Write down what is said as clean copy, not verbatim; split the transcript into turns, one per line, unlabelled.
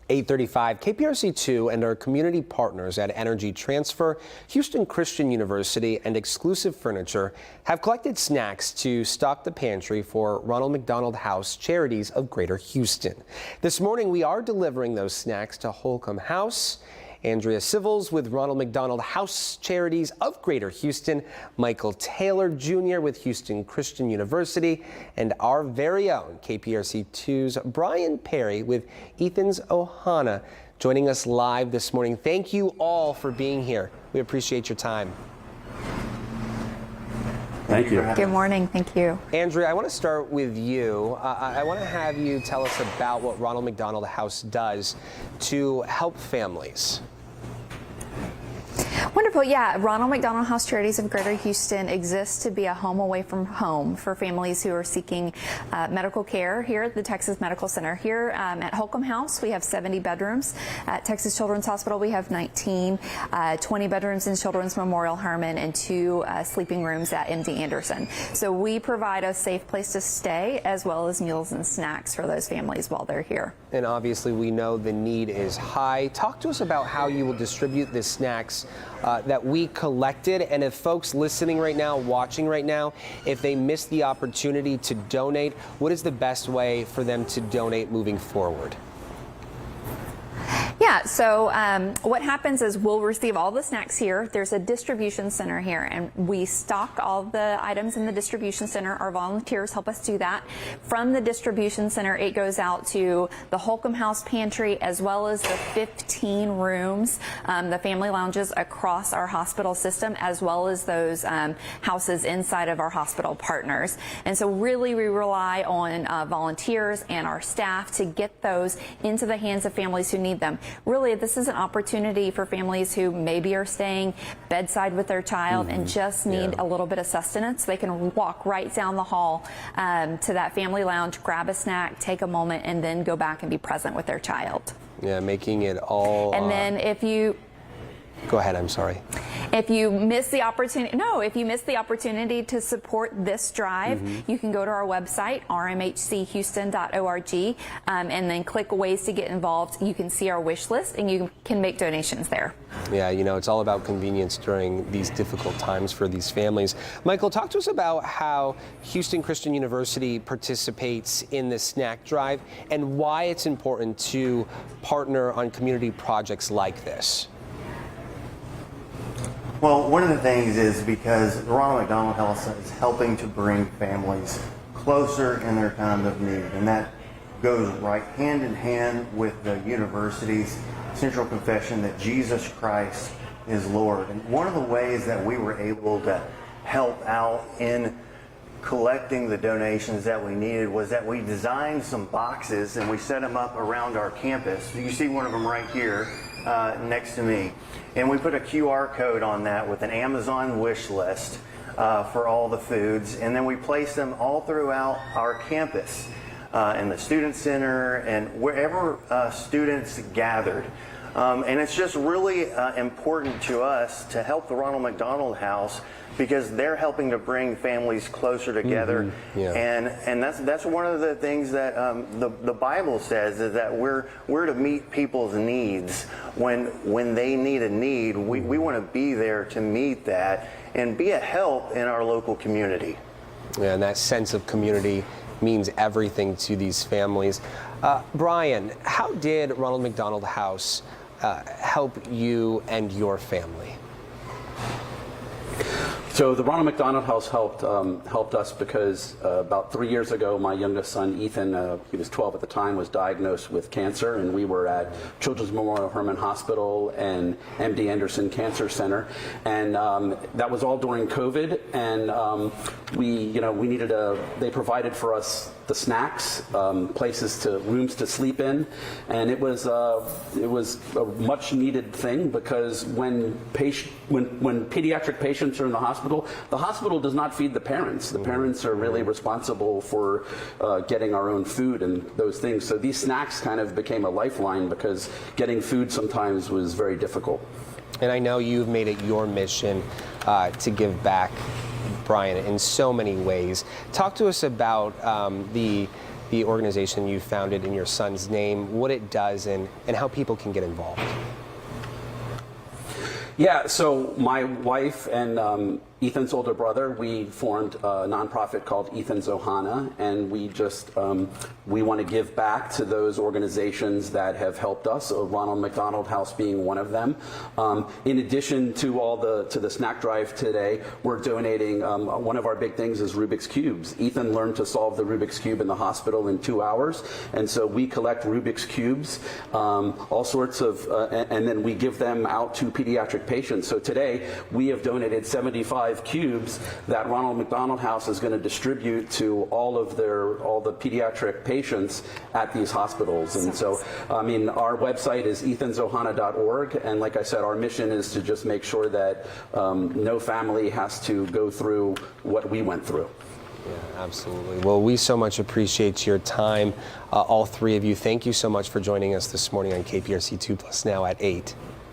8:35, KPRC2 and our community partners at Energy Transfer, Houston Christian University, and Exclusive Furniture have collected snacks to stock the pantry for Ronald McDonald House Charities of Greater Houston. This morning, we are delivering those snacks to Holcomb House. Andrea Civils with Ronald McDonald House Charities of Greater Houston, Michael Taylor Jr. with Houston Christian University, and our very own KPRC2's Brian Perry with Ethan's Ohana joining us live this morning. Thank you all for being here. We appreciate your time.
Thank you.
Good morning. Thank you.
Andrea, I want to start with you. I want to have you tell us about what Ronald McDonald House does to help families.
Wonderful. Yeah, Ronald McDonald House Charities of Greater Houston exists to be a home away from home for families who are seeking medical care here at the Texas Medical Center. Here at Holcomb House, we have 70 bedrooms. At Texas Children's Hospital, we have 19, 20 bedrooms in Children's Memorial Hermann, and 2 sleeping rooms at MD Anderson. So we provide a safe place to stay as well as meals and snacks for those families while they're here.
And obviously, we know the need is high. Talk to us about how you will distribute the snacks that we collected, and if folks listening right now, watching right now, if they miss the opportunity to donate, what is the best way for them to donate moving forward?
Yeah, so what happens is we'll receive all the snacks here. There's a distribution center here, and we stock all the items in the distribution center. Our volunteers help us do that. From the distribution center, it goes out to the Holcomb House pantry, as well as the 15 rooms, the family lounges across our hospital system, as well as those houses inside of our hospital partners. And so really we rely on volunteers and our staff to get those into the hands of families who need them. Really, this is an opportunity for families who maybe are staying bedside with their child and just need a little bit of sustenance. They can walk right down the hall to that family lounge, grab a snack, take a moment, and then go back and be present with their child.
Yeah, making it all.
And then if you
go ahead, I'm sorry.
If you miss the opportunity to support this drive, you can go to our website, rmhchouston.org, and then click ways to get involved. You can see our wish list and you can make donations there.
Yeah, you know, it's all about convenience during these difficult times for these families. Michael, talk to us about how Houston Christian University participates in this snack drive and why it's important to partner on community projects like this.
Well, one of the things is because the Ronald McDonald House is helping to bring families closer in their time of need, and that goes right hand in hand with the university's central confession that Jesus Christ is Lord. And one of the ways that we were able to help out in collecting the donations that we needed was that we designed some boxes and we set them up around our campus. You see one of them right here next to me. And we put a QR code on that with an Amazon wish list for all the foods. And then we placed them all throughout our campus, in the student center and wherever students gathered. And it's just really important to us to help the Ronald McDonald House because they're helping to bring families closer together. And that's one of the things that the Bible says is that we're to meet people's needs. When they need a need, we want to be there to meet that and be a help in our local community.
Yeah, and that sense of community means everything to these families. Brian, how did Ronald McDonald House help you and your family?
So the Ronald McDonald House helped us because about 3 years ago, my youngest son, Ethan, he was 12 at the time, was diagnosed with cancer, and we were at Children's Memorial Hermann Hospital and MD Anderson Cancer Center, and that was all during COVID, and we needed they provided for us the snacks, rooms to sleep in, and it was a much needed thing because when pediatric patients are in the hospital does not feed the parents. The parents are really responsible for getting our own food and those things. So these snacks kind of became a lifeline because getting food sometimes was very difficult.
And I know you've made it your mission to give back, Brian, in so many ways. Talk to us about the the organization you founded in your son's name, what it does, and how people can get involved.
Yeah, so my wife and Ethan's older brother, we formed a nonprofit called Ethan's Ohana, and we just we want to give back to those organizations that have helped us. Ronald McDonald House being one of them. In addition to all the snack drive today, we're donating. One of our big things is Rubik's cubes. Ethan learned to solve the Rubik's cube in the hospital in 2 hours, and so we collect Rubik's cubes, all sorts of, and then we give them out to pediatric patients. So today we have donated 75 cubes that Ronald McDonald House is going to distribute to all the pediatric patients at these hospitals. And so, I mean, our website is ethansohana.org, and like I said, our mission is to just make sure that no family has to go through what we went through.
Yeah, absolutely. Well, we so much appreciate your time, all three of you. Thank you so much for joining us this morning on KPRC 2 Plus Now at 8.